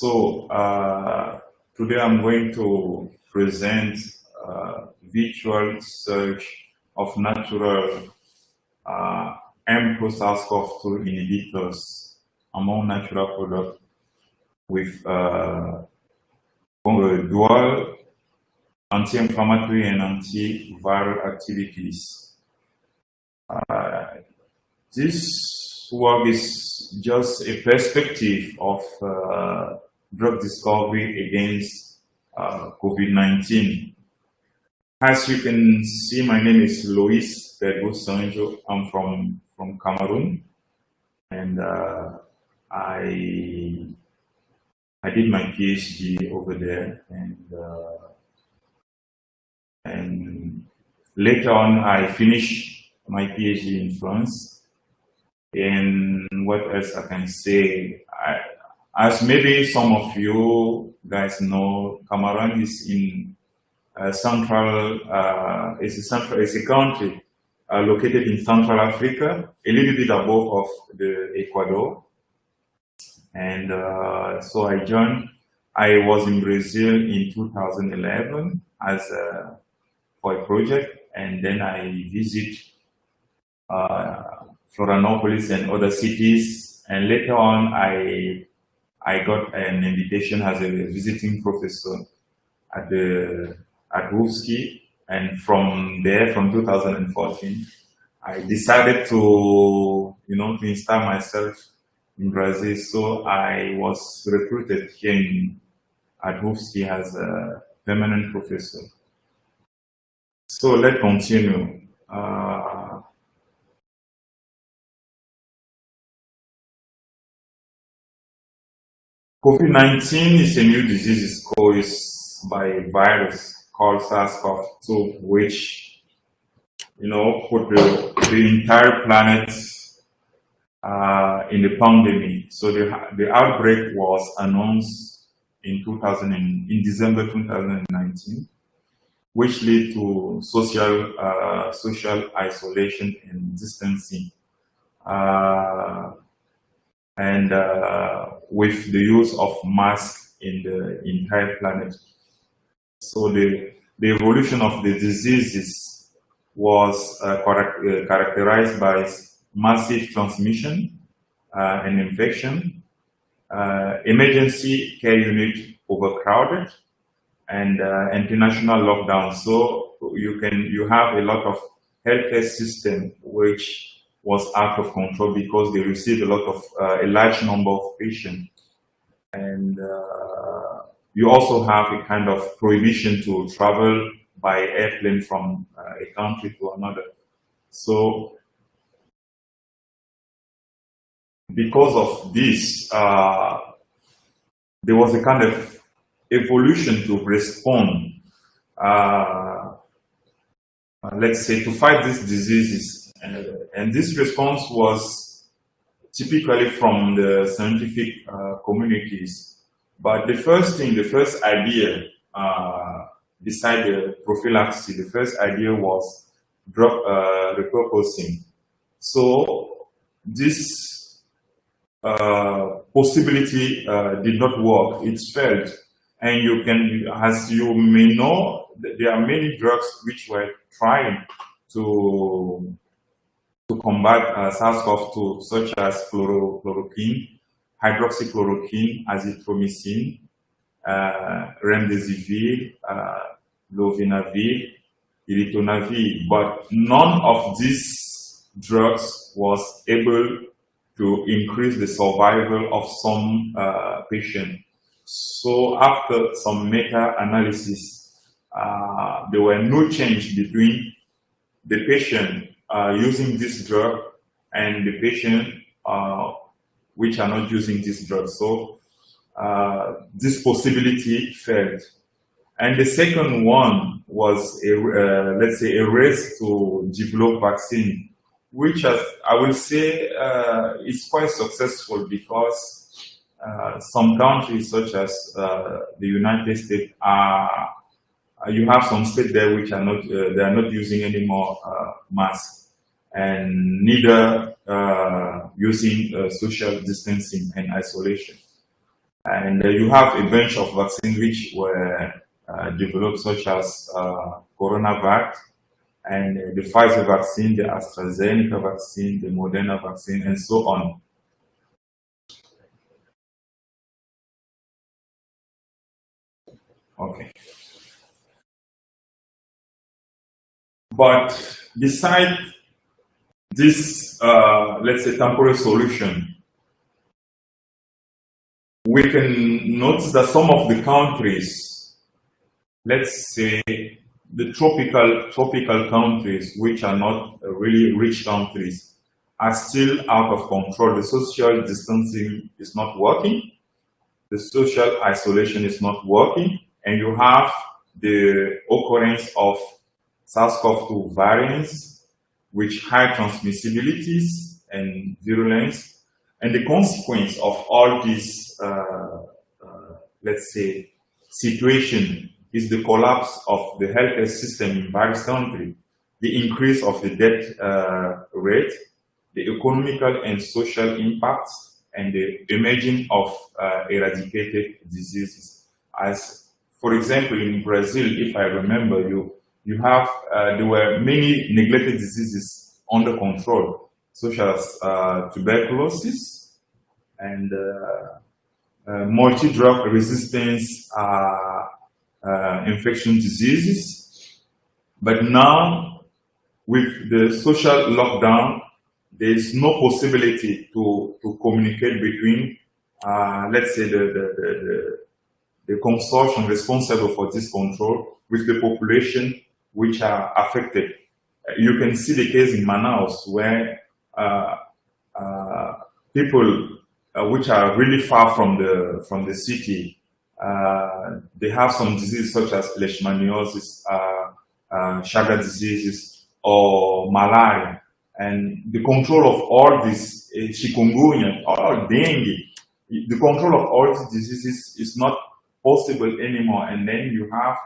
So today I'm going to present visual search of natural mTOR inhibitors among natural products with dual anti-inflammatory and antiviral activities. This work is just a perspective of drug discovery against COVID-19. As you can see, my name is Sandjo. I'm from Cameroon, and I did my PhD over there, and later on I finished my PhD in France. And what else I can say? As maybe some of you guys know, Cameroon is in it's a country located in Central Africa, a little bit above of the Ecuador. And so I was in Brazil in 2011 for a project, and then I visit Florianopolis and other cities, and later on I got an invitation as a visiting professor at WUFSC, and from there, from 2014, I decided to install myself in Brazil. So I was recruited here at WUFSC as a permanent professor. So let's continue. COVID-19 is a new disease caused by a virus called SARS-CoV-2, which put the entire planet in the pandemic. So the outbreak was announced in December 2019, which led to social isolation and distancing. And with the use of masks in the entire planet. So the evolution of the diseases was characterized by massive transmission and infection, emergency care unit overcrowded, and international lockdown. So you have a lot of healthcare system which was out of control because they received a large number of patients, and you also have a kind of prohibition to travel by airplane from a country to another. So because of this, there was a kind of evolution to respond, let's say, to fight these diseases. And this response was typically from the scientific communities. But the first idea, beside the prophylaxis, the first idea was drug repurposing. So this possibility did not work. It failed. And as you may know, there are many drugs which were trying to combat SARS-CoV-2, such as chloroquine, hydroxychloroquine, azithromycin, remdesivir, lovinavir, ritonavir. But none of these drugs was able to increase the survival of some patients. So after some meta-analysis, there were no change between the patient using this drug and the patient which are not using this drug. So this possibility failed. And the second one was let's say a race to develop vaccine, which I will say is quite successful because some countries such as the United States you have some states there which are not they are not using any more masks, and neither using social distancing and isolation. And you have a bunch of vaccines which were developed, such as CoronaVac, and the Pfizer vaccine, the AstraZeneca vaccine, the Moderna vaccine, and so on. Okay. But beside this, let's say, temporary solution, we can notice that some of the countries, let's say the tropical countries, which are not really rich countries, are still out of control. The social distancing is not working. The social isolation is not working. And you have the occurrence of SARS-CoV-2 variants with high transmissibilities and virulence. And the consequence of all this, let's say, situation is the collapse of the healthcare system in various countries, the increase of the death rate, the economical and social impacts, and the emerging of eradicated diseases. As, for example, in Brazil, if I remember, there were many neglected diseases under control, such as tuberculosis and multi-drug resistance infection diseases. But now, with the social lockdown, there is no possibility to communicate between, let's say, the consortium responsible for this control with the population which are affected. You can see the case in Manaus, where people which are really far from the city, they have some diseases such as leishmaniasis, Chagas diseases, or malaria. And the control of all this, chikungunya, all dengue, the control of all these diseases is not possible anymore. And then you have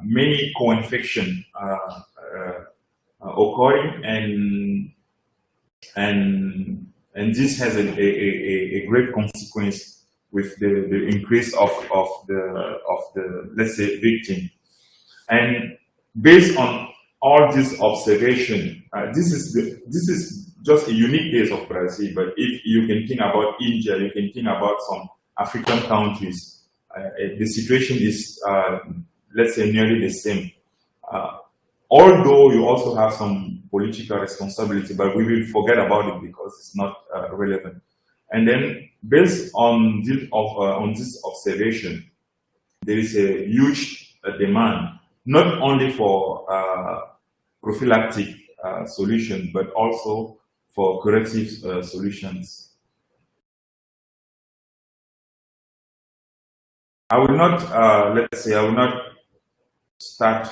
many co-infection occurring, and this has a great consequence with the increase of the let's say victim. And based on all this observation, this is just a unique case of Brazil. But if you can think about India, you can think about some African countries, the situation is, let's say, nearly the same. Although you also have some political responsibility, but we will forget about it because it's not relevant. And then, based on this observation, there is a huge demand, not only for prophylactic solutions, but also for corrective solutions. I will not, let's say, I will not start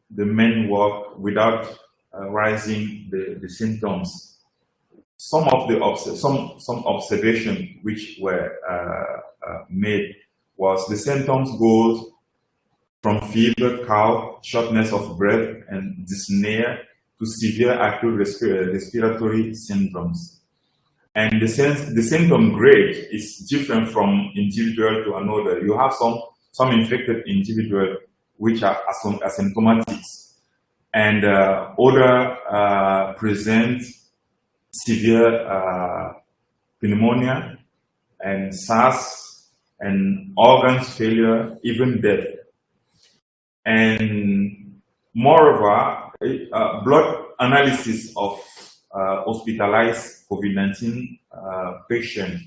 the main work without raising the symptoms. Some of the some observations which were made was the symptoms goes from fever, cough, shortness of breath, and dyspnea to severe acute respiratory syndromes. And the symptom grade is different from individual to another. You have some infected individual which are asymptomatic, and other present severe pneumonia and SARS and organs failure, even death. And moreover, blood analysis of hospitalized COVID-19 patients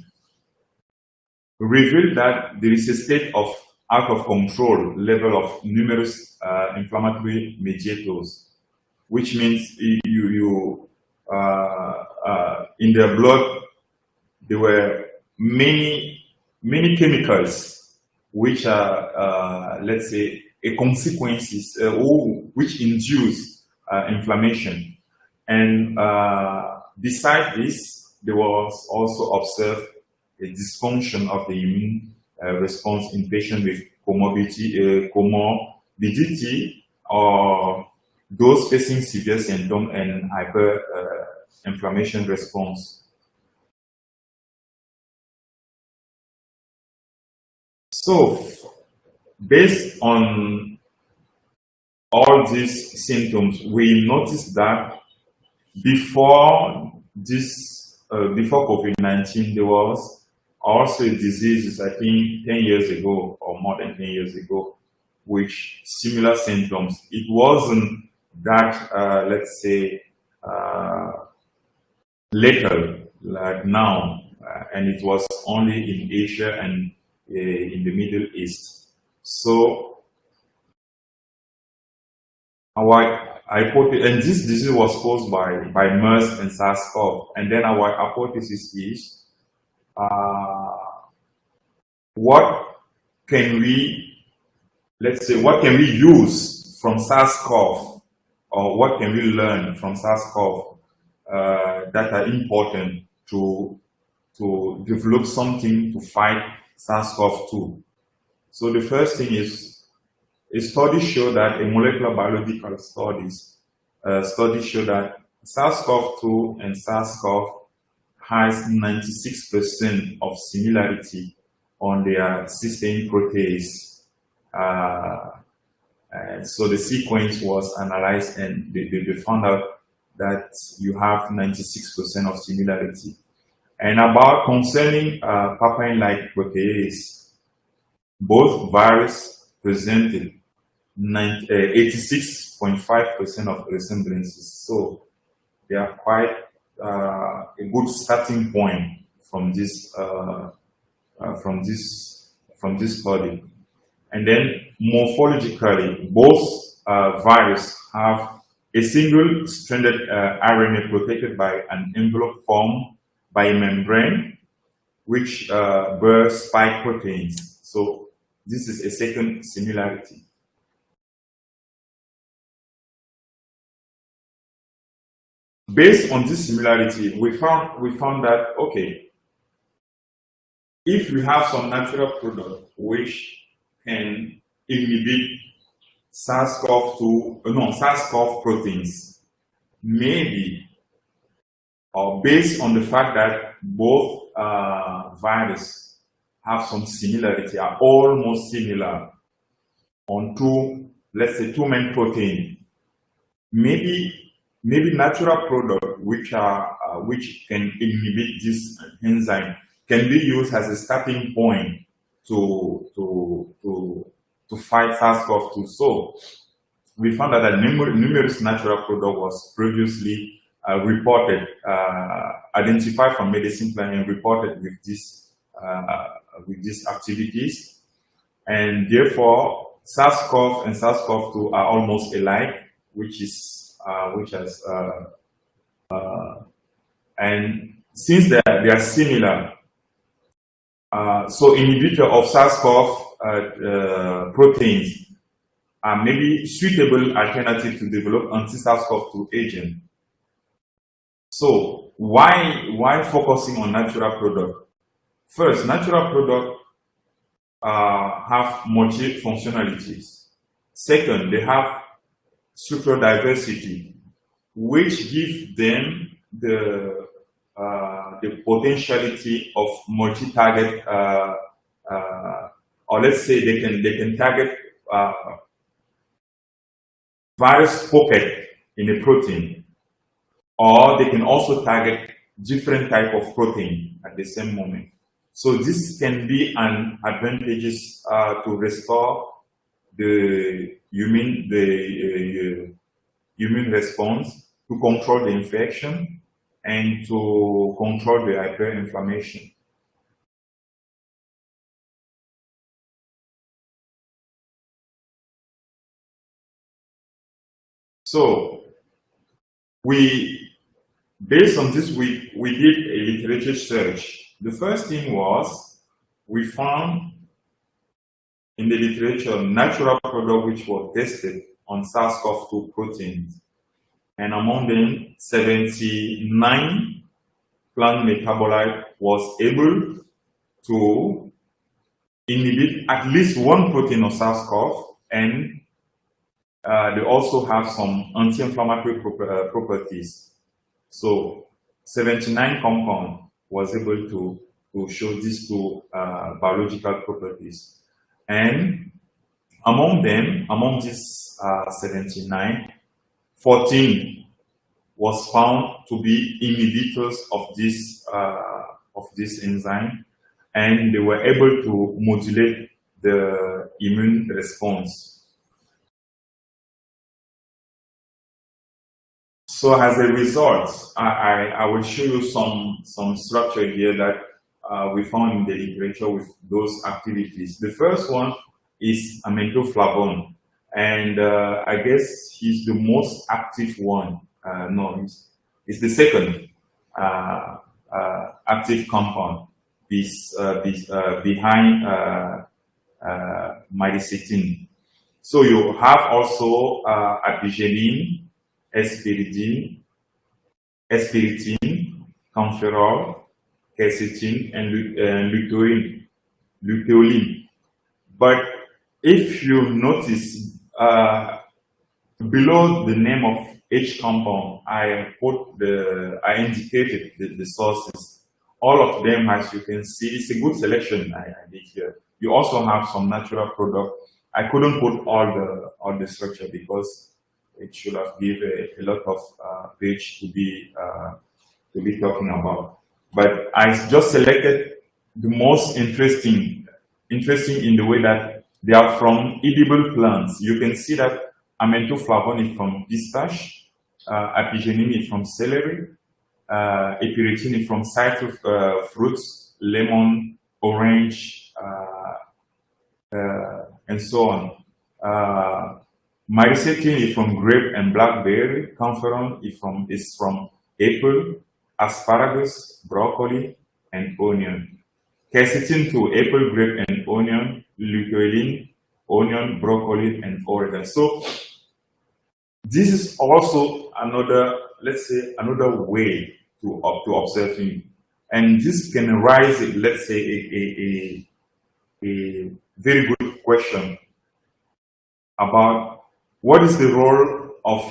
revealed that there is a state of out of control level of numerous inflammatory mediators, which means in their blood there were many chemicals which are let's say a consequences which induce inflammation. And besides this, there was also observed a dysfunction of the immune response in patients with comorbidity or those facing severe symptoms and hyperinflammation response. So, based on all these symptoms, we noticed that before before COVID-19, there was also diseases, I think 10 years ago or more than 10 years ago, which similar symptoms. It wasn't that, let's say, lethal like now, and it was only in Asia and in the Middle East. So our hypothesis, and this disease was caused by MERS and SARS-CoV, and then our hypothesis is what can we, let's say, what can we use from SARS-CoV, or what can we learn from SARS-CoV that are important to develop something to fight SARS-CoV-2. So the first thing is, a study show that, a molecular biological studies show that SARS-CoV-2 and SARS-CoV has 96% of similarity on their cysteine protease. And so the sequence was analyzed, and they found out that you have 96% of similarity. And about concerning papain-like protease, both viruses presented 86.5% of resemblances. So they are quite a good starting point from this study. And then morphologically, both viruses have a single-stranded RNA protected by an envelope formed by a membrane, which bears spike proteins. So this is a second similarity. Based on this similarity, we found that, okay, if we have some natural product which can inhibit SARS-CoV proteins, maybe, or based on the fact that both viruses have some similarity, are almost similar on two, let's say, two main proteins, maybe natural product which can inhibit this enzyme can be used as a starting point to fight SARS-CoV-2. So we found that numerous natural product was previously reported, identified from medicine plan and reported with these activities, and therefore SARS-CoV and SARS-CoV-2 are almost alike, and since they are similar, so inhibitor of SARS-CoV proteins are maybe suitable alternative to develop anti-SARS-CoV-2 agent. So why focusing on natural product? First, natural product have multi-functionalities. Second, they have structural diversity, which give them the potentiality of multi-target, or let's say they can target virus pocket in a protein, or they can also target different type of protein at the same moment. So this can be an advantageous to restore the immune response, to control the infection, and to control the hyperinflammation. So based on this, we did a literature search. The first thing was, we found in the literature natural product which were tested on SARS-CoV-2 proteins, and among them 79 plant metabolite was able to inhibit at least one protein of SARS-CoV, and they also have some anti-inflammatory properties. So 79 compound was able to show these two biological properties. And among them, among these 79, 14 was found to be inhibitors of this enzyme, and they were able to modulate the immune response. So as a result, I will show you some structure here that we found in the literature with those activities. The first one is amintoflavone, and I guess he's the most active one. No, it's the second active compound behind myricetin. So you have also apigenin, espiritin, camphorol, quercetin, and luteolin. But if you notice, below the name of each compound, I indicated the sources. All of them, as you can see, it's a good selection I did here. You also have some natural product. I couldn't put all the structure because it should have given a lot of page to be talking about. But I just selected the most interesting in the way that they are from edible plants. You can see that amintoflavone is from pistache, apigenin is from celery, epiritin is from citrus fruits, lemon, orange, and so on. Myricetin is from grape and blackberry. Camphorol is from apple, asparagus, broccoli, and onion. Quercetin to apple, grape, and onion. Luteolin, onion, broccoli, and oregano. So this is also another, let's say, another way to observe him, and this can raise, let's say, a very good question about what is the role of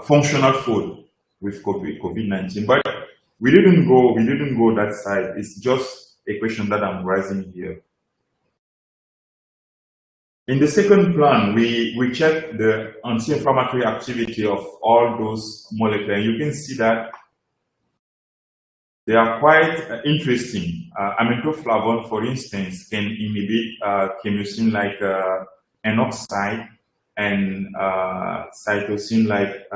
functional food with COVID-19. But we didn't go that side. It's just a question that I'm raising here. In the second plan, we check the anti-inflammatory activity of all those molecules. You can see that they are quite interesting. Amintoflavone, for instance, can inhibit chemosine like N-oxide and cytosine like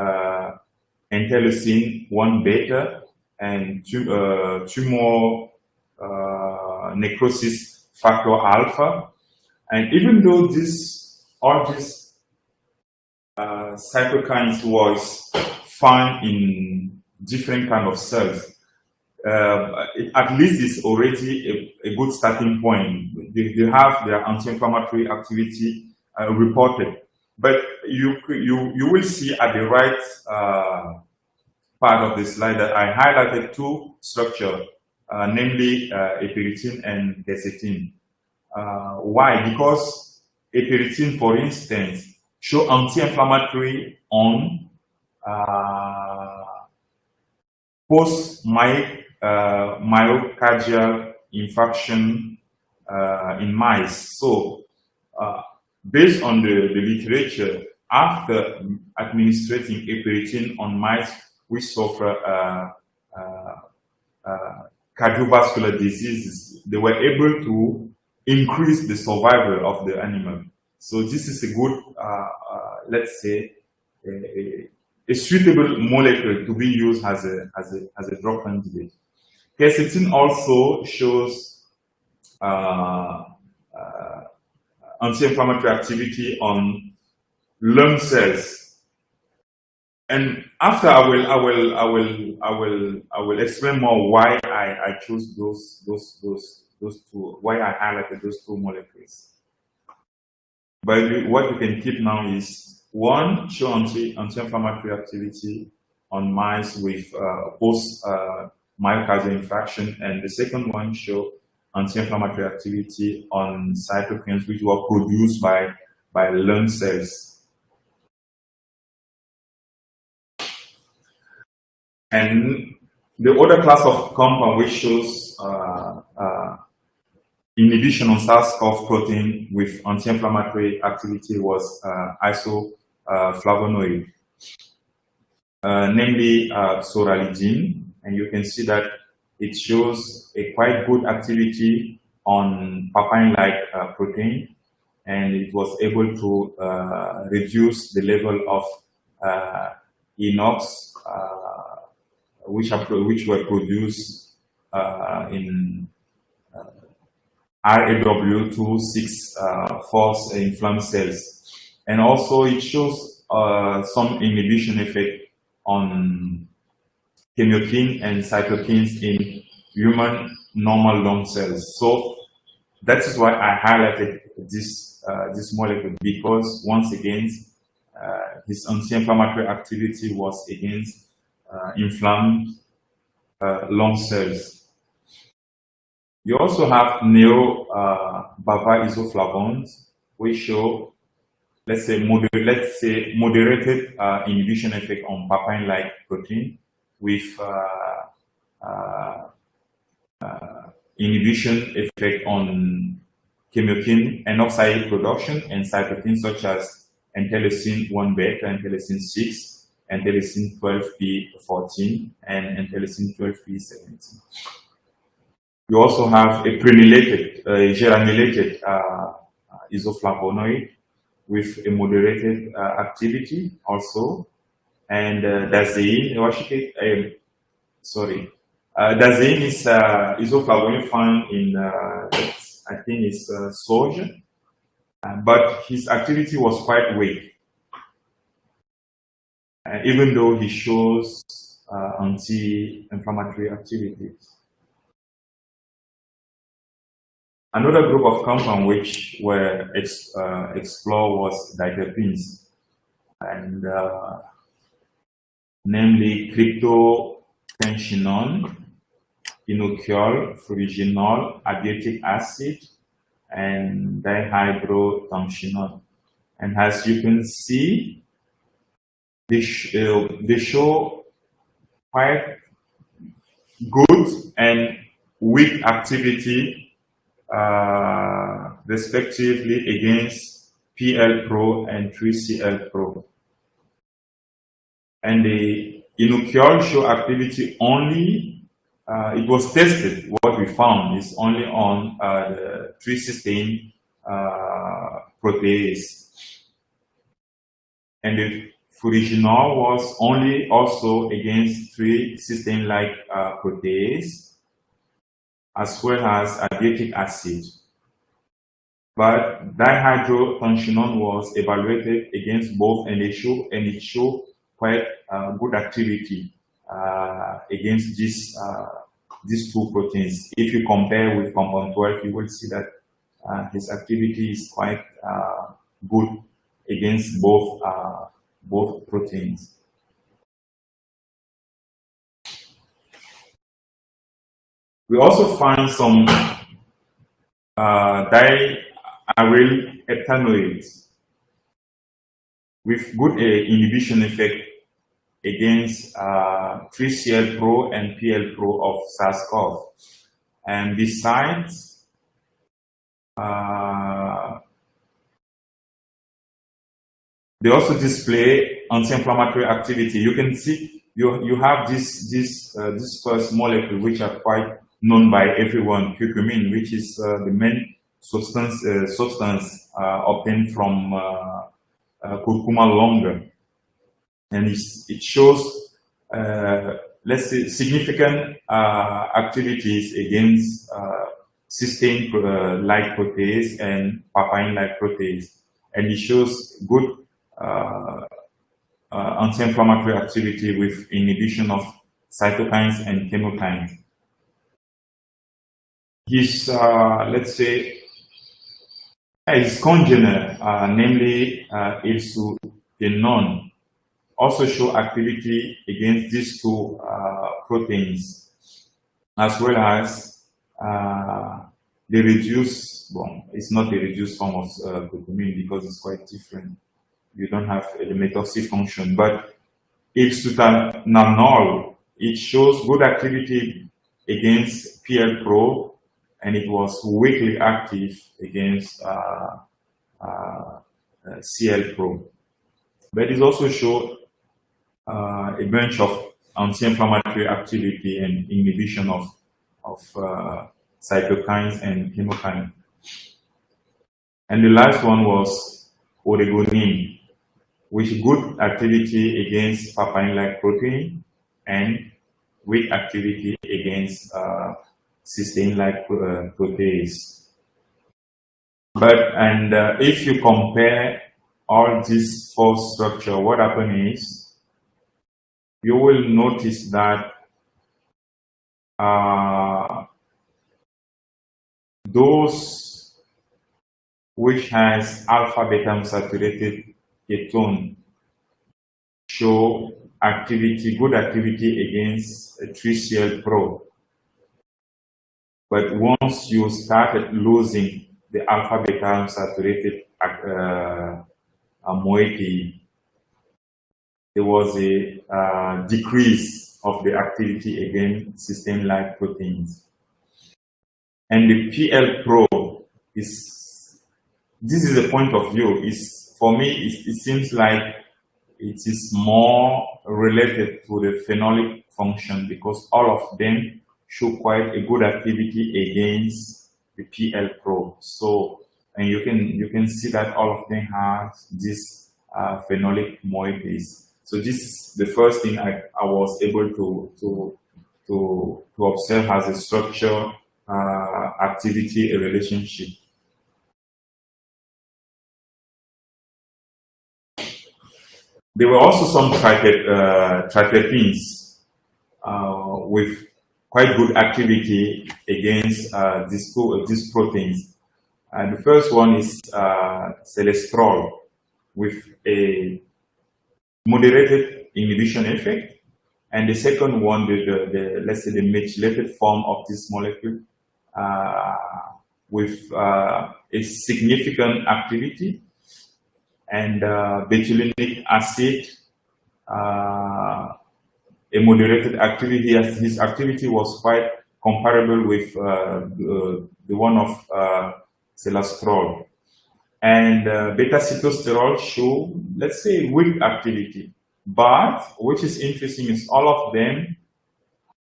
interleukin 1 beta and tumor necrosis factor alpha. And even though all these cytokines was found in different kind of cells, at least it's already a good starting point. They have their anti-inflammatory activity reported, but you will see at the right part of the slide that I highlighted two structures, namely epiritin and quercetin. Why? Because epiritin, for instance, show anti-inflammatory on post myocardial infarction in mice. So, based on the literature, after administering epiritin on mice which suffer cardiovascular diseases, they were able to increase the survival of the animal. So this is a good, let's say, a suitable molecule to be used as a drug candidate. Quercetin also shows anti-inflammatory activity on lung cells. And after I will explain more why I chose those two, why I highlighted those two molecules. But what you can keep now is one, show anti-inflammatory activity on mice with post myocardial infarction, and the second one show anti-inflammatory activity on cytokines which were produced by lung cells. And the other class of compound which shows inhibition on SARS-CoV protein with anti-inflammatory activity was isoflavonoid, namely psoralidin, and you can see that it shows a quite good activity on papain-like protein, and it was able to reduce the level of inox, which were produced in RAW2/6 false inflamed cells. And also it shows some inhibition effect on chemokine and cytokines in human normal lung cells. So that is why I highlighted this molecule, because once again his anti-inflammatory activity was against inflamed lung cells. You also have neo-bava isoflavones, which show, let's say moderated inhibition effect on papain-like protein with inhibition effect on chemokine N-oxide production and cytokines such as interleukin 1 beta, interleukin 6, interleukin 12p14, and interleukin 12p17. You also have a prenulated, granulated isoflavonoid with a moderated activity also, and dasein. Dasein is isoflavonoid found in I think it's soja, but his activity was quite weak, even though he shows anti-inflammatory activities. Another group of compounds which were explored was diterpenes, and namely cryptophencinone, inoquiol, furogenol, abiotic acid, and dihydrotencinone. And as you can see, they show quite good and weak activity respectively against PL-Pro and 3CL-Pro. And the inoquiol show activity only, it was tested, what we found is only on the 3-cysteine protease. And the furogenol was only also against 3-cysteine-like protease, as well as abiotic acid. But dihydrotencinone was evaluated against both, and it showed quite good activity against these two proteins. If you compare with compound 12, you will see that his activity is quite good against both proteins. We also find some diaryl ethanoids with good inhibition effect against 3CL-Pro and PL-Pro of SARS-CoV. And besides, they also display anti-inflammatory activity. You can see you have this first molecule, which are quite known by everyone, curcumin, which is the main substance obtained from curcuma longa, and it shows, let's say, significant activities against cysteine-like protease and papain-like protease, and it shows good anti-inflammatory activity with inhibition of cytokines and chemokines. His, let's say, his congener, namely ilsutenone, also show activity against these two proteins, as well as the reduced, well, it's not the reduced form of curcumin because it's quite different. You don't have the methoxy function, but ilsutenanol, it shows good activity against PL-Pro and it was weakly active against CL-Pro. But it also showed a bunch of anti-inflammatory activity and inhibition of cytokines and chemokines. And the last one was oregonine, with good activity against papain-like protein and weak activity against cysteine-like protease. If you compare all these four structures, what happens is you will notice that those which has alpha beta unsaturated ketone show activity, good activity against 3CL-Pro. But once you started losing the alpha beta unsaturated moiety, there was a decrease of the activity against cysteine-like proteins. And the PL-Pro is, this is a point of view, for me, it seems like it is more related to the phenolic function, because all of them show quite a good activity against the PL-Pro. So, and you can see that all of them have this phenolic moieties. So this is the first thing I was able to observe as a structure activity relationship. There were also some triterpenes with quite good activity against these proteins. The first one is celestrol with a moderated inhibition effect, and the second one, let's say the methylated form of this molecule, with a significant activity, and betulinic acid, a moderated activity. His activity was quite comparable with the one of celestrol. And beta-sitosterol show, let's say, weak activity. But what is interesting is all of them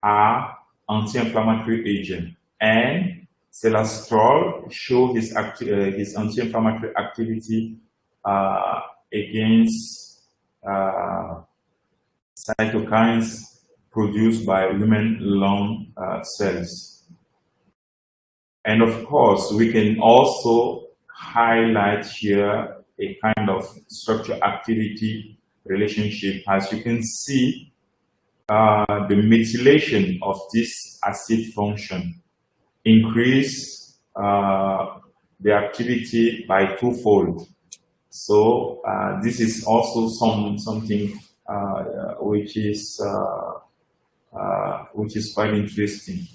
are anti-inflammatory agent, and celestrol show his anti-inflammatory activity against cytokines produced by human lung cells. And of course, we can also highlight here a kind of structure activity relationship. As you can see, the methylation of this acid function increase the activity by twofold. So this is also something which is quite interesting.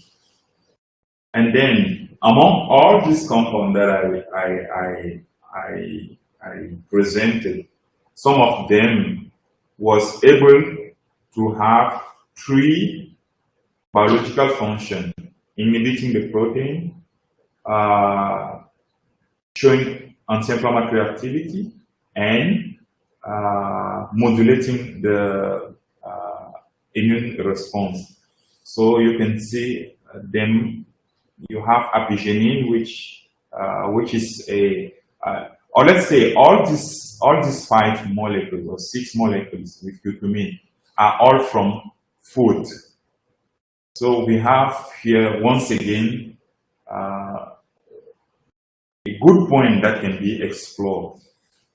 And then among all these compounds that I presented, some of them was able to have three biological functions: inhibiting the protein, showing anti-inflammatory activity, and modulating the immune response. So you can see them. You have apigenin, which is or let's say all these 5 molecules or 6 molecules with curcumin are all from food. So we have here once again a good point that can be explored.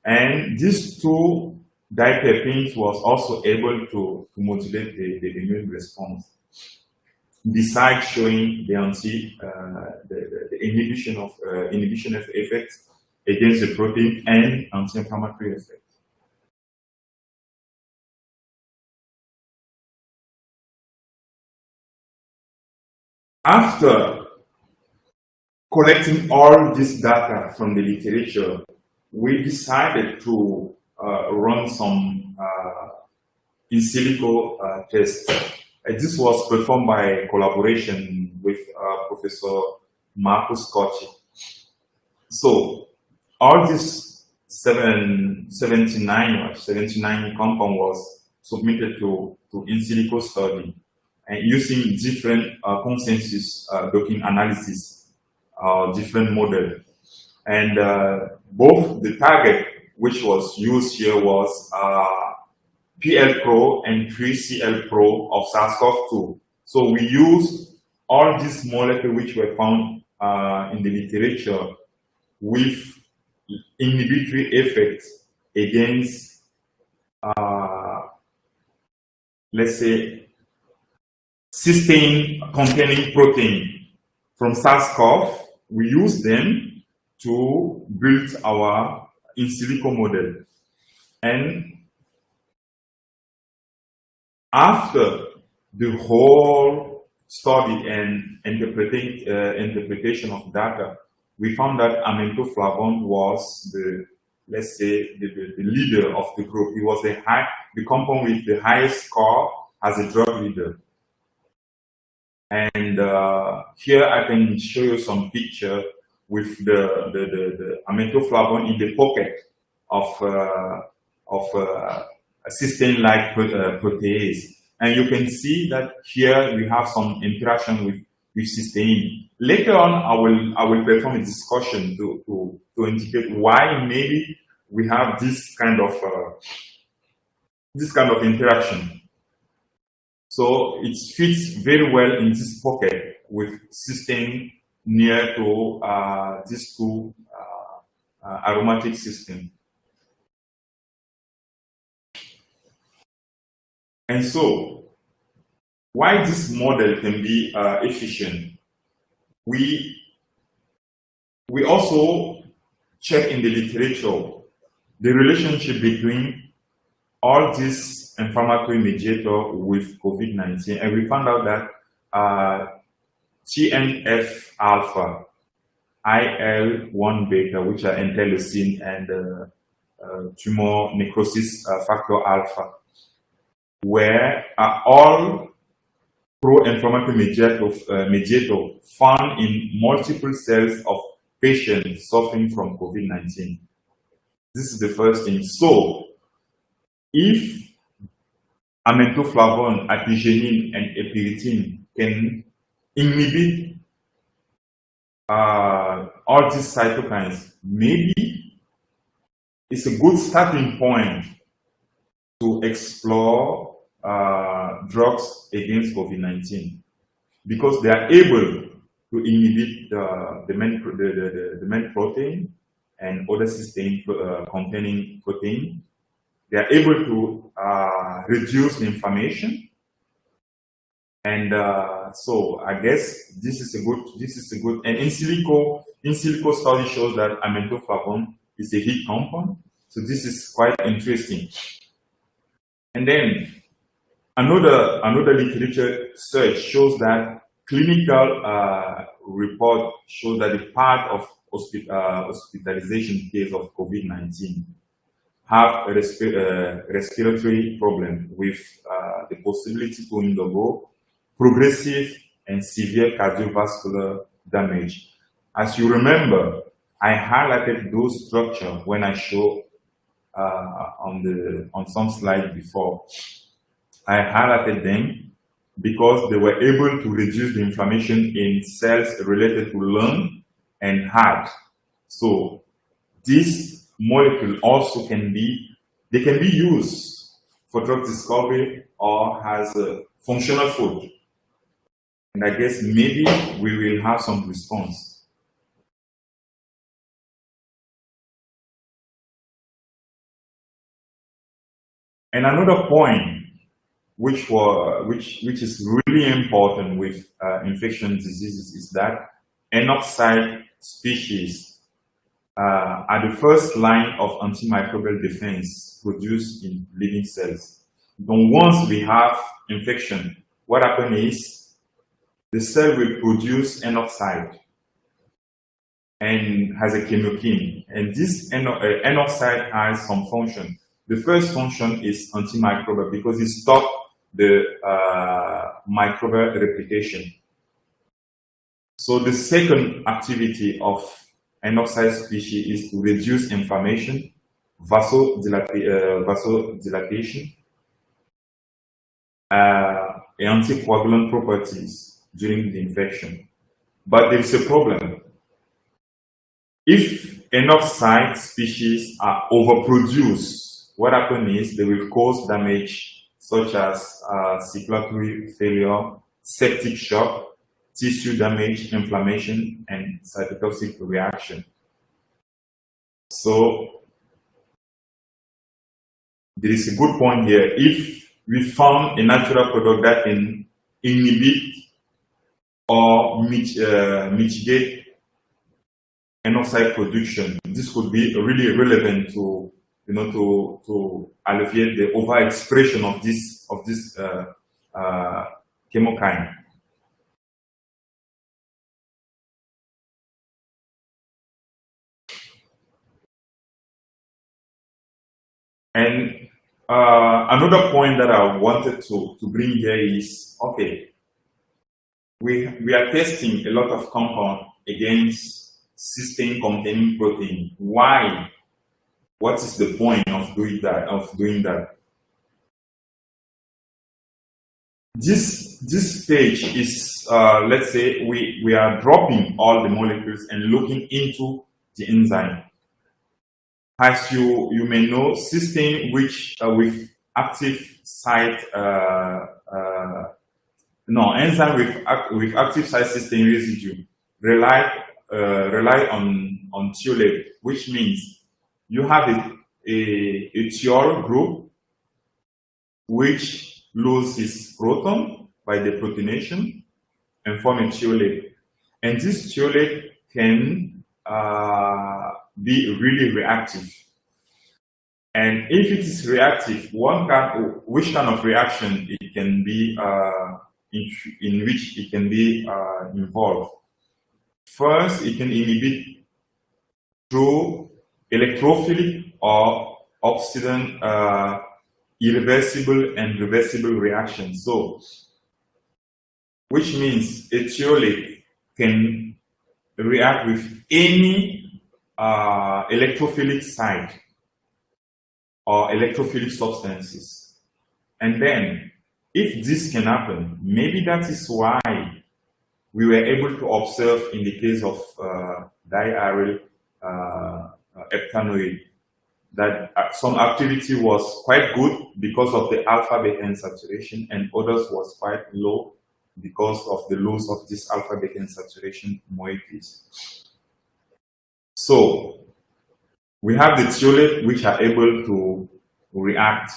And these 2 diterpenes was also able to modulate the immune response, besides showing the inhibition of effects against the protein and anti-inflammatory effect. After collecting all this data from the literature, we decided to run some in silico tests. This was performed by collaboration with Professor Marcus Scotchy. So all this 79 compound was submitted to in silico study and using different consensus docking analysis, different model. And both the target which was used here was PL-Pro and 3CL-Pro of SARS-CoV-2. So we used all these molecules which were found in the literature with inhibitory effects against, let's say, cysteine containing protein from SARS-CoV. We use them to build our in silico model. And after the whole study and interpretation of data, we found that amintoflavone was the, let's say, the leader of the group. It was the compound with the highest score as a drug leader. And here I can show you some picture with the amintoflavone in the pocket of a cysteine-like protease. And you can see that here we have some interaction with cysteine. Later on, I will perform a discussion to indicate why maybe we have this kind of interaction. So it fits very well in this pocket with cysteine near to these two aromatic systems. And so, why this model can be efficient? We also check in the literature the relationship between all these inflammatory mediators with COVID-19, and we found out that TNF alpha, IL-1 beta, which are interleucin, and tumor necrosis factor alpha, where all pro-inflammatory mediator found in multiple cells of patients suffering from COVID-19. This is the first thing. So, if amintoflavone, apigenin, and epiritin can inhibit all these cytokines, maybe it's a good starting point to explore drugs against COVID-19, because they are able to inhibit the main protein and other cysteine containing protein. They are able to reduce the inflammation, and so I guess this is a good. And in silico study shows that amintoflavone is a heat compound, so this is quite interesting. And then another literature search shows that clinical report shows that the part of hospitalization case of COVID-19 have a respiratory problem with the possibility to undergo progressive and severe cardiovascular damage. As you remember, I highlighted those structures when I showed on some slide before. I highlighted them because they were able to reduce the inflammation in cells related to lung and heart. So this molecule also can be used for drug discovery or as a functional food. And I guess maybe we will have some response. And another point which is really important with infectious diseases is that N-oxide species are the first line of antimicrobial defense produced in living cells. But once we have infection, what happens is the cell will produce N-oxide and has a chemokine. And this N-oxide has some function. The first function is antimicrobial because it stops the microbial replication. So the second activity of enoxide species is to reduce inflammation, vasodilatation, anticoagulant properties during the infection. But there is a problem. If enoxide species are overproduced, what happens is they will cause damage such as circulatory failure, septic shock, tissue damage, inflammation, and cytotoxic reaction. So there is a good point here. If we found a natural product that can inhibit or mitigate enoxide production, this could be really relevant to to alleviate the overexpression of this chemokine. And another point that I wanted to bring here is, okay, we are testing a lot of compound against cysteine containing protein. Why? What is the point of doing that? This page is, let's say, we are dropping all the molecules and looking into the enzyme. As you may know, cysteine, which with active site, enzyme with active site cysteine residue rely on thiolate, which means you have a thiol group which loses proton by deproteination and form a thiolate, and this thiolate can be really reactive. And if it is reactive, which kind of reaction it can be in which it can be involved? First, it can inhibit through electrophilic or oxidant irreversible and reversible reactions. So, which means a thiolate can react with any electrophilic site or electrophilic substances. And then, if this can happen, maybe that is why we were able to observe in the case of diaryl heptanoid that some activity was quite good because of the alpha-beta saturation, and others was quite low because of the loss of this alpha-beta saturation moieties. So we have the thiolate which are able to react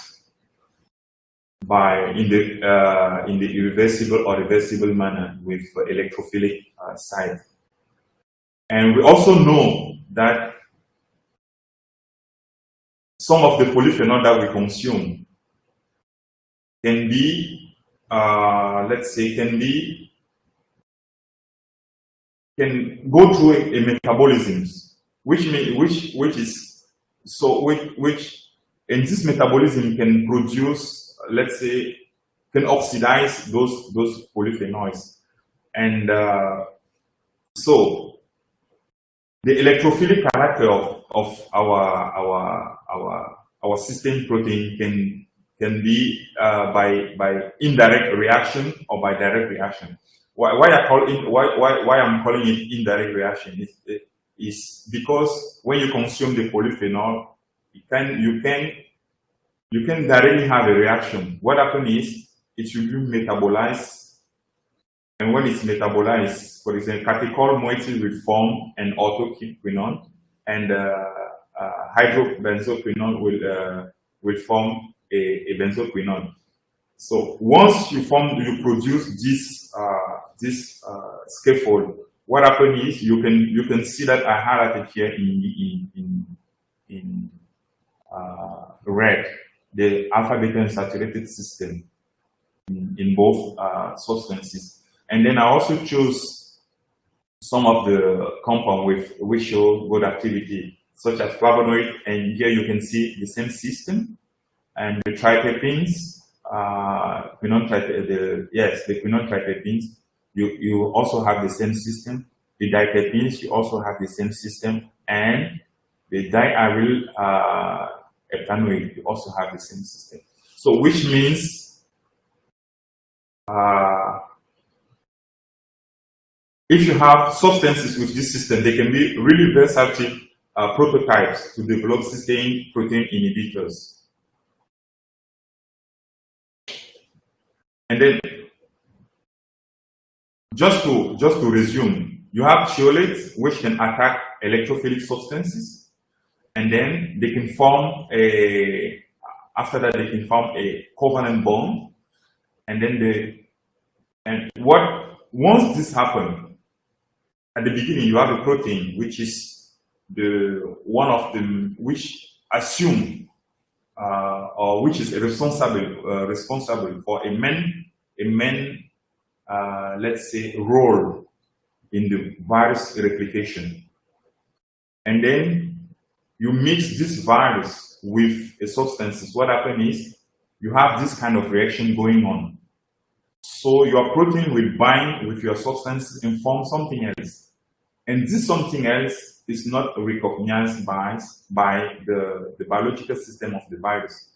in the irreversible or reversible manner with electrophilic site. And we also know that some of the polyphenol that we consume can be, let's say, can go through a metabolism, which and this metabolism can produce, let's say, can oxidize those polyphenols, and so the electrophilic character of our cysteine protein can be by indirect reaction or by direct reaction. Why I'm calling it indirect reaction is because when you consume the polyphenol, you can directly have a reaction. What happens is it will be metabolized, and when it's metabolized, for example, catechol moiety will form an orthoquinone, and hydrobenzoquinone will form a benzoquinone. So once you produce this scaffold, what happens is you can see that I highlighted here in red the alpha-beta saturated system in both substances. And then I also chose some of the compounds which show good activity, such as flavonoid, and here you can see the same system, and the triterpenes, the quinone triterpenes, you also have the same system. The diterpenes, you also have the same system, and the diaryl ethanoate, you also have the same system. So, which means if you have substances with this system, they can be really versatile prototypes to develop sustained protein inhibitors. And then, just to resume, you have cheolates which can attack electrophilic substances, and then they can form after that they can form a covalent bond, and then once this happens, at the beginning you have a protein which is which assume or which is responsible for a main let's say role in the virus replication. And then you mix this virus with a substance. What happens is you have this kind of reaction going on. So your protein will bind with your substance and form something else. And this something else is not recognized by the biological system of the virus.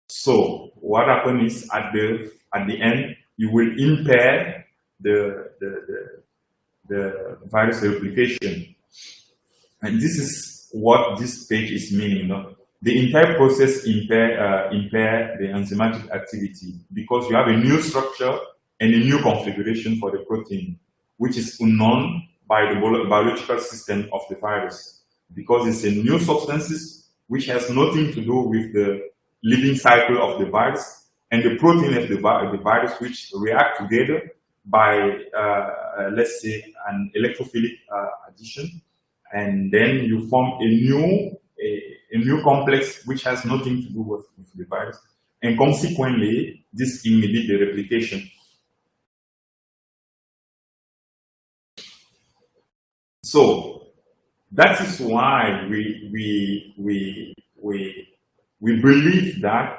So what happens is at the end, you will impair the virus replication. And this is what this page is meaning. No? The entire process impair the enzymatic activity because you have a new structure and a new configuration for the protein, which is unknown by the biological system of the virus, because it's a new substances which has nothing to do with the living cycle of the virus and the protein of the virus, which react together by let's say an electrophilic addition, and then you form a new complex which has nothing to do with the virus, and consequently this inhibits the replication. So that is why we believe that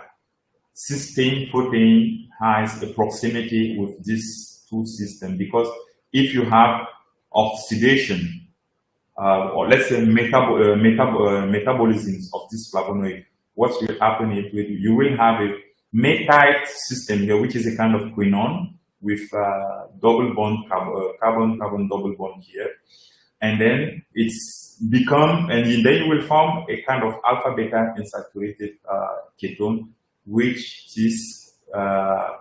sustained protein has a proximity with this two systems, because if you have oxidation or let's say metabolisms of this flavonoid, what will happen is you will have a methyl system here, which is a kind of quinone with double bond carbon double bond here. And then it's become, and then you will form a kind of alpha beta unsaturated ketone, which is a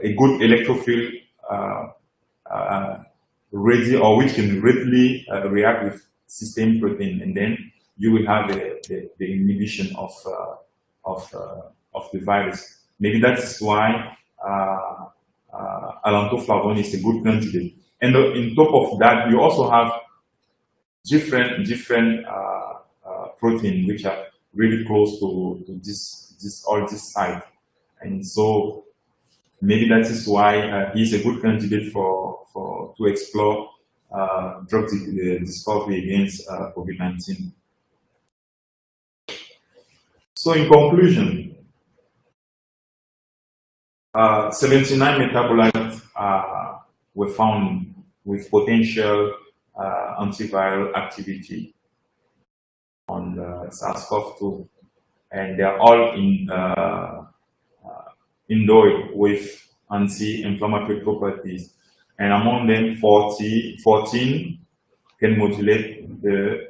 good electrophile ready, or which can readily react with sustained protein, and then you will have the inhibition of the virus. Maybe that is why allantoflavone is a good candidate. And on top of that, you also have different protein which are really close to this site, and so maybe that is why he's a good candidate to explore drug discovery against COVID-19. So in conclusion, 79 metabolites were found with potential antiviral activity on the SARS-CoV-2, and they are all endowed with anti-inflammatory properties, and among them 14 can modulate the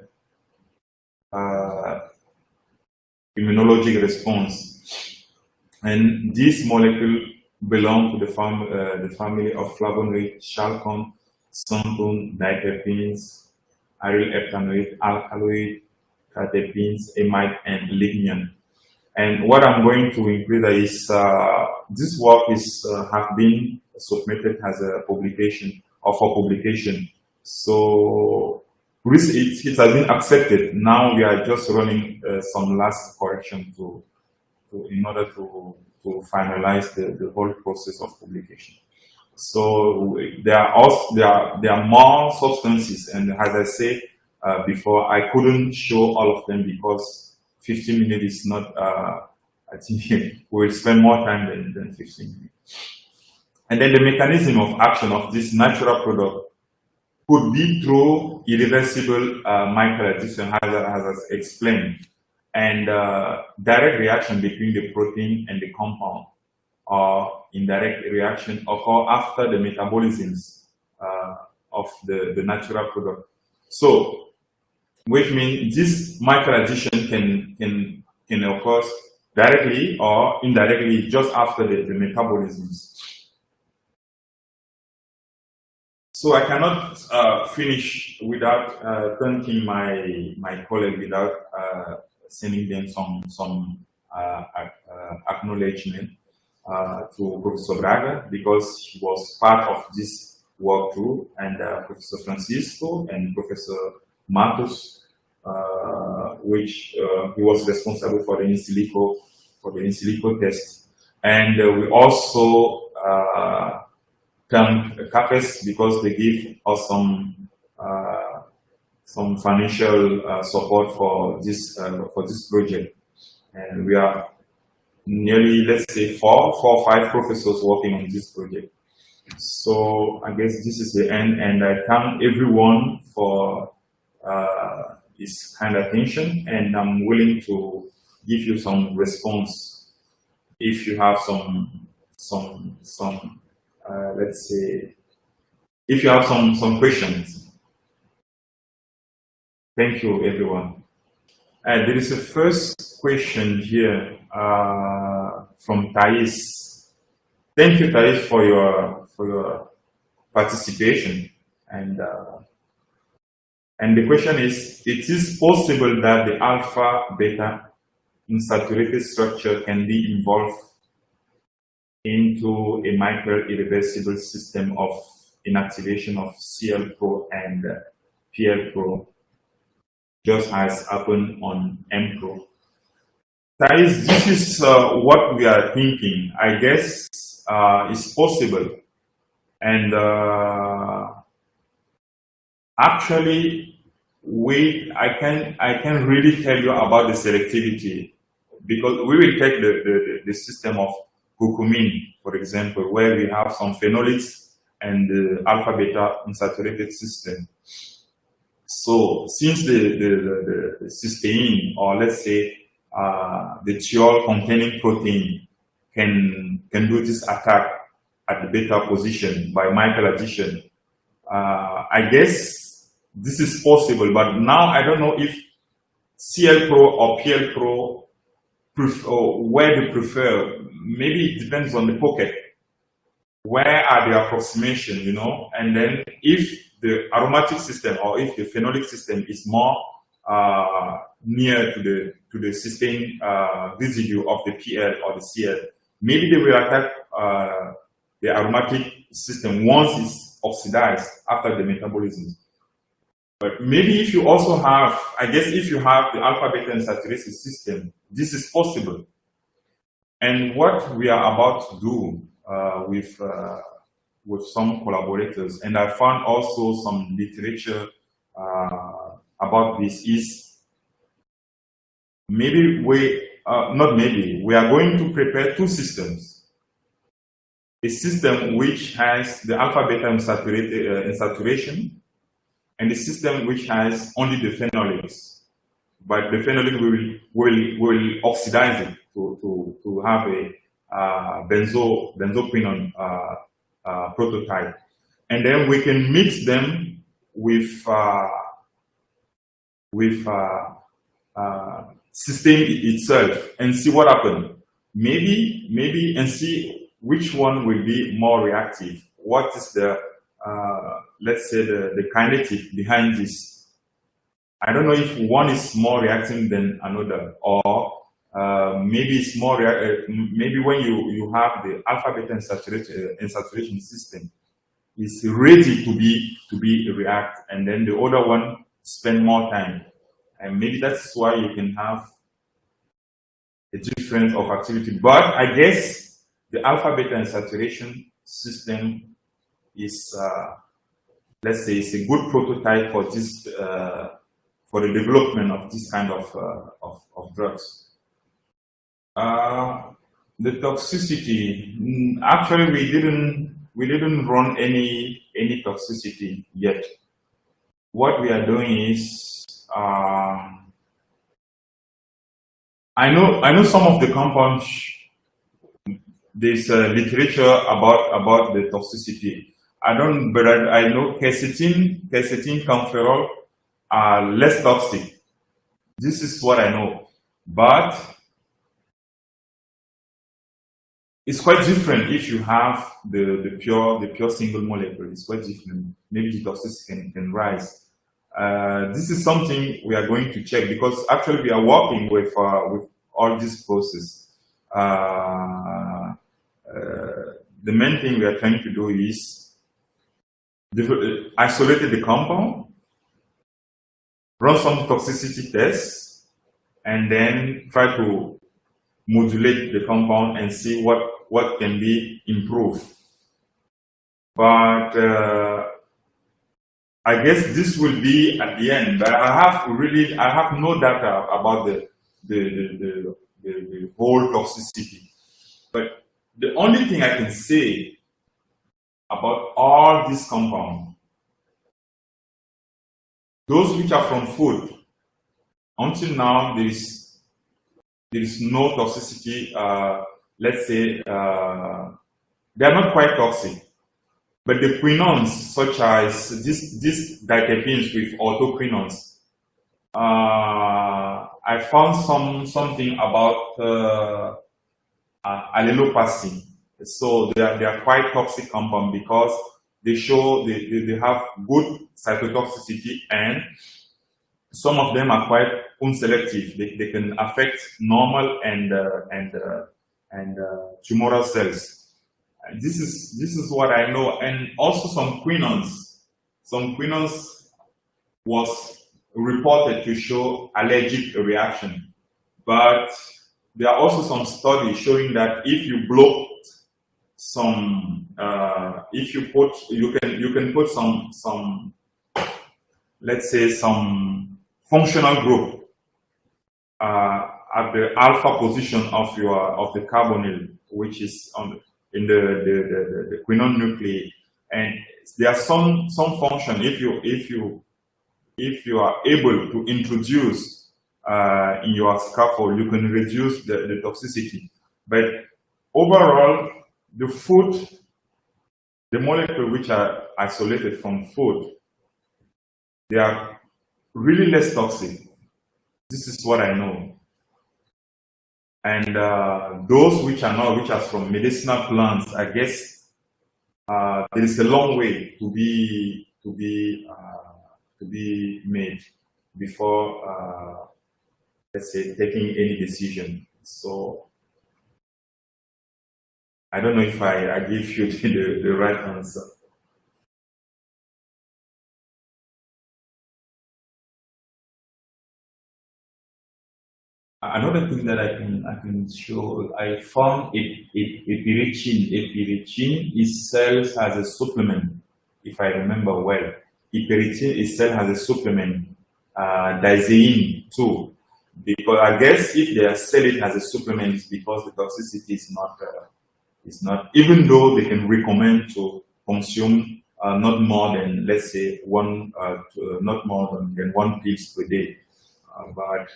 immunologic response, and this molecule belong to the family of flavonoid, chalcone, xanthone, diterpenes, aryl ethanoate, alkaloid, catepenes, amide, and lignin. And what I'm going to include is this work have been submitted as a publication or for publication. So it has been accepted. Now we are just running some last correction in order to finalize the whole process of publication. So there are more substances, and as I said before, I couldn't show all of them because 15 minutes is not. I think we will spend more time than 15 minutes. And then the mechanism of action of this natural product could be through irreversible microaddition, as I explained, and direct reaction between the protein and the compound, or indirect reaction occur after the metabolisms of the natural product. So, which means this microaddition can occur directly or indirectly just after the metabolisms. So I cannot finish without thanking my colleague, without sending them some acknowledgement to Professor Braga, because he was part of this work too, and Professor Francisco and Professor Matos, which he was responsible for the in silico test, and we also thank CAPES because they give us some financial support for this project, and we are nearly, let's say, four or five professors working on this project. So I guess this is the end, and I thank everyone for this kind of attention, and I'm willing to give you some response if you have some let's say, if you have some questions. Thank you, everyone. There is a first question here from Thais. Thank you, Thais, for your participation. And the question is: it is possible that the alpha beta unsaturated structure can be involved into a micro-irreversible system of inactivation of CL-Pro and PL-Pro, just as happened on M-Pro. Thais, this is what we are thinking. I guess it's possible, and actually, I can really tell you about the selectivity, because we will take the system of curcumin, for example, where we have some phenolics and the alpha beta unsaturated system. So since the cysteine, or let's say the thiol containing protein, can do this attack at the beta position by microaddition, I guess this is possible. But now I don't know if CL-Pro or PL-Pro where they prefer. Maybe it depends on the pocket. Where are the approximation, you know? And then if the aromatic system or if the phenolic system is more near to the cysteine residue of the PL or the CL, maybe they will attack the aromatic system once it's oxidized after the metabolism. But maybe if you also have, I guess if you have the alpha beta unsaturated system, this is possible. And what we are about to do with some collaborators, and I found also some literature about this, is maybe we are going to prepare two systems. A system which has the alpha beta unsaturation, and a system which has only the phenolics. But the phenolic will oxidize it to have a benzoquinone prototype, and then we can mix them with cysteine itself and see what happens. Maybe and see which one will be more reactive. What is the let's say the kinetic behind this? I don't know if one is more reacting than another, or maybe it's more. Maybe when you have the alpha beta unsaturation system, is ready to be react, and then the other one spend more time, and maybe that's why you can have a difference of activity. But I guess the alpha beta unsaturation system is, let's say, it's a good prototype for this. For the development of this kind of drugs. The toxicity, actually we didn't run any toxicity yet. What we are doing is, I know some of the compounds. There's literature about the toxicity. But I know quercetin, camphorol are less toxic. This is what I know, but it's quite different if you have the pure single molecule. It's quite different. Maybe the toxicity can rise. This is something we are going to check, because actually we are working with all this process. The main thing we are trying to do is isolate the compound, run some toxicity tests, and then try to modulate the compound and see what can be improved. But I guess this will be at the end. But I have no data about the whole toxicity. But the only thing I can say about all these compounds, those which are from food, until now there is no toxicity. Let's say they are not quite toxic, but the quinones, such as these diterpenes with autoquinones, I found something about allelopathy. So they are quite toxic compounds, because they show they have good cytotoxicity, and some of them are quite unselective. They can affect normal and tumoral cells. This is what I know. And also some quinones. Some quinones was reported to show allergic reaction, but there are also some studies showing that if you block some, you can put some, let's say, some functional group at the alpha position of the carbonyl, which is in the quinone nuclei, and there are some function. If you are able to introduce in your scaffold, you can reduce the toxicity. But overall, the molecules which are isolated from food, they are really less toxic. This is what I know. And those which are not, which are from medicinal plants, I guess there is a long way to be made before, let's say, taking any decision. So I don't know if I give you the right answer. Another thing that I can show, I found epirichin. Epirichin itself has a supplement, if I remember well. Epirichin itself has a supplement, diazein too. Because I guess if they sell it as a supplement, it's because the toxicity is not, even though they can recommend to consume not more than, let's say, not more than 1 pill per day. But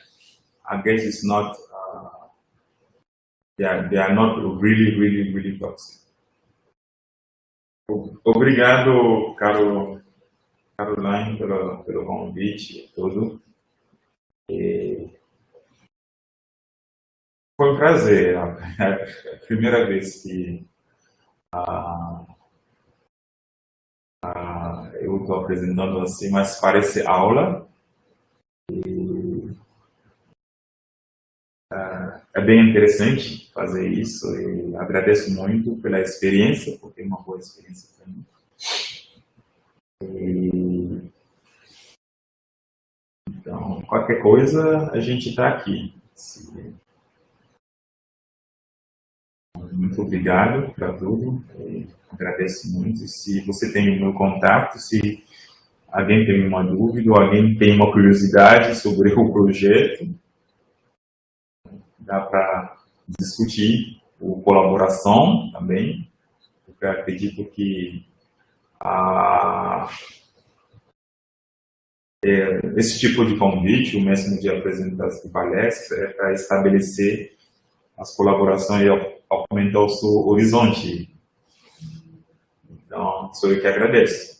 I guess it's not, they are not really toxic. Obrigado, Caroline, pelo convite e tudo. Foi um prazer. É a primeira vez que eu estou apresentando assim, mas parece aula. É bem interessante fazer isso, e agradeço muito pela experiência, porque é uma boa experiência para mim. Então, qualquer coisa, a gente está aqui. Muito obrigado para tudo, agradeço muito. Se você tem o meu contato, se alguém tem uma dúvida ou alguém tem uma curiosidade sobre o projeto, dá para discutir. por colaboração também, porque eu acredito que esse tipo de convite, o mesmo de apresentação de palestra, é para estabelecer as colaborações e aumentar o seu horizonte. Então, sou eu que agradeço.